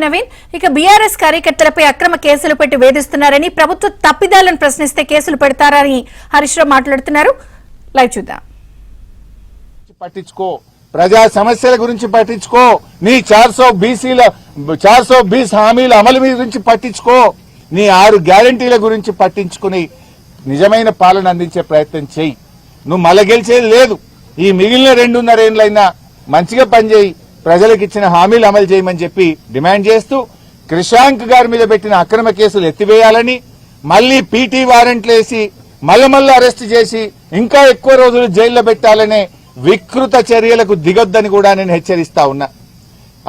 నవీన్ ఇక బీఆర్ఎస్ కార్యకర్తలపై అక్రమ కేసులు పెట్టి వేధిస్తున్నారని ప్రభుత్వ తప్పిదాలను ప్రశ్నిస్తే కేసులు పెడతారని హరీష్ రావు మాట్లాడుతున్నారు. లైవ్ చూద్దాం. పట్టించుకో, ప్రజా సమస్యల గురించి పట్టించుకో, నీ 420 హామీల అమలు గురించి పట్టించుకో, నీ 6 గ్యారంటీల గురించి పట్టించుకుని నిజమైన పాలన అందించే ప్రయత్నం చేయి. నువ్వు మళ్ళీ గెలిచేది లేదు. ఈ మిగిలిన 2.5 ఏళ్లైనా మంచిగా పనిచేయి, ప్రజలకు ఇచ్చిన హామీలు అమలు చేయమని చెప్పి డిమాండ్ చేస్తూ క్రిషాంక్ గారి మీద పెట్టిన అక్రమ కేసులు ఎత్తివేయాలని, మళ్లీ పీటీ వారెంట్లు వేసి మళ్ళీ అరెస్ట్ చేసి ఇంకా ఎక్కువ రోజులు జైల్లో పెట్టాలనే వికృత చర్యలకు దిగొద్దని కూడా నేను హెచ్చరిస్తా ఉన్నా.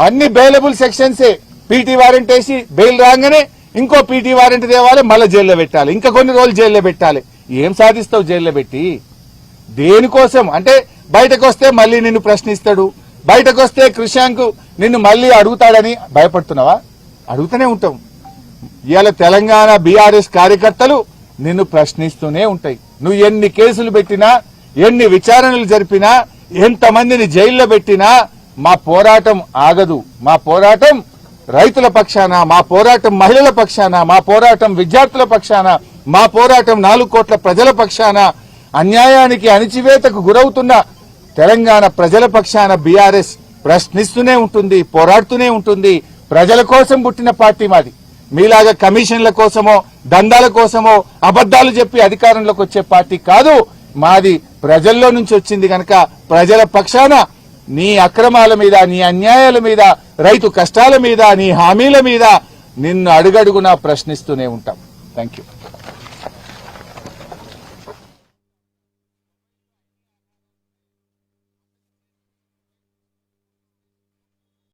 అన్ని బెయిలబుల్ సెక్షన్సే. పీటీ వారెంట్ వేసి బెయిల్ రాగానే ఇంకో పీటీ వారెంట్ తేవాలి, మళ్ళీ జైల్లో పెట్టాలి, ఇంకా కొన్ని రోజులు జైల్లో పెట్టాలి. ఏం సాధిస్తావు జైల్లో పెట్టి? దేనికోసం అంటే బయటకు వస్తే మళ్లీ నిన్ను ప్రశ్నిస్తాడు, బయటకు వస్తే క్రిషాంక్ నిన్ను మళ్లీ అడుగుతాడని భయపడుతున్నావా? అడుగుతూనే ఉంటాం. ఇవాళ తెలంగాణ బీఆర్ఎస్ కార్యకర్తలు నిన్ను ప్రశ్నిస్తూనే ఉంటాయి. నువ్వు ఎన్ని కేసులు పెట్టినా, ఎన్ని విచారణలు జరిపినా, ఎంతమందిని జైల్లో పెట్టినా మా పోరాటం ఆగదు. మా పోరాటం రైతుల పక్షాన, మా పోరాటం మహిళల పక్షాన, మా పోరాటం విద్యార్థుల పక్షాన, మా పోరాటం 4 కోట్ల ప్రజల పక్షాన, అన్యాయానికి అణిచివేతకు గురవుతున్న తెలంగాణ ప్రజల పక్షాన బీఆర్ఎస్ ప్రశ్నిస్తూనే ఉంటుంది, పోరాడుతూనే ఉంటుంది. ప్రజల కోసం పుట్టిన పార్టీ మాది. మీలాగా కమిషన్ల కోసమో దందాల కోసమో అబద్దాలు చెప్పి అధికారంలోకి వచ్చే పార్టీ కాదు మాది. ప్రజల్లో నుంచి వచ్చింది కనుక ప్రజల పక్షాన నీ అక్రమాల మీద, నీ అన్యాయాల మీద, రైతు కష్టాల మీద, నీ హామీల మీద నిన్ను అడుగడుగునా ప్రశ్నిస్తూనే ఉంటాం. Thank you.